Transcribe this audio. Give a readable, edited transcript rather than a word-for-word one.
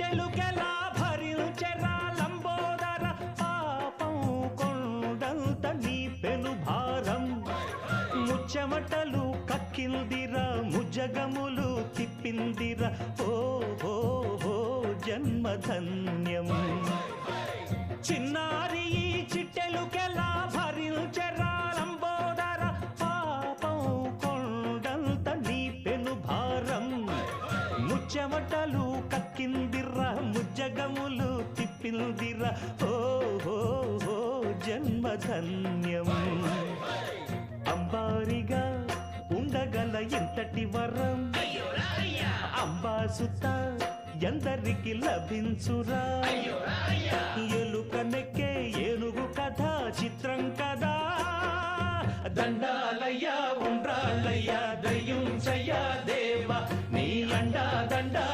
చిట్టెలుకెలా భరించెరా లంబోదర పాపం కొండంత నీ పెను భారం ముచ్చెమటలు కక్కిందిరా ముజగములు తిప్పిందిరా ఓ ఓ ఓ జన్మధన్యం చిన్నారి ఈ చిట్టెలుకెలా భరించెరా లంబోదర పాపం కొండంత నీ పెను భారం ముచ్చెమటలు కక్కిందిరా ముజ్జగములు తిప్పిందిరా ఓ ఓ ఓ జన్మధన్యం అంబారిగా ఉండగల ఎంతటి వరం అంబాసుత ఎందరికి లభించురా ఎలుక నెక్కే ఏనుగు కథ చిత్రం కదా దండాలయ్యా ఉండ్రాళ్ళయ్యా దయ్యుంచయ్యా దేవ నీ అండా దండా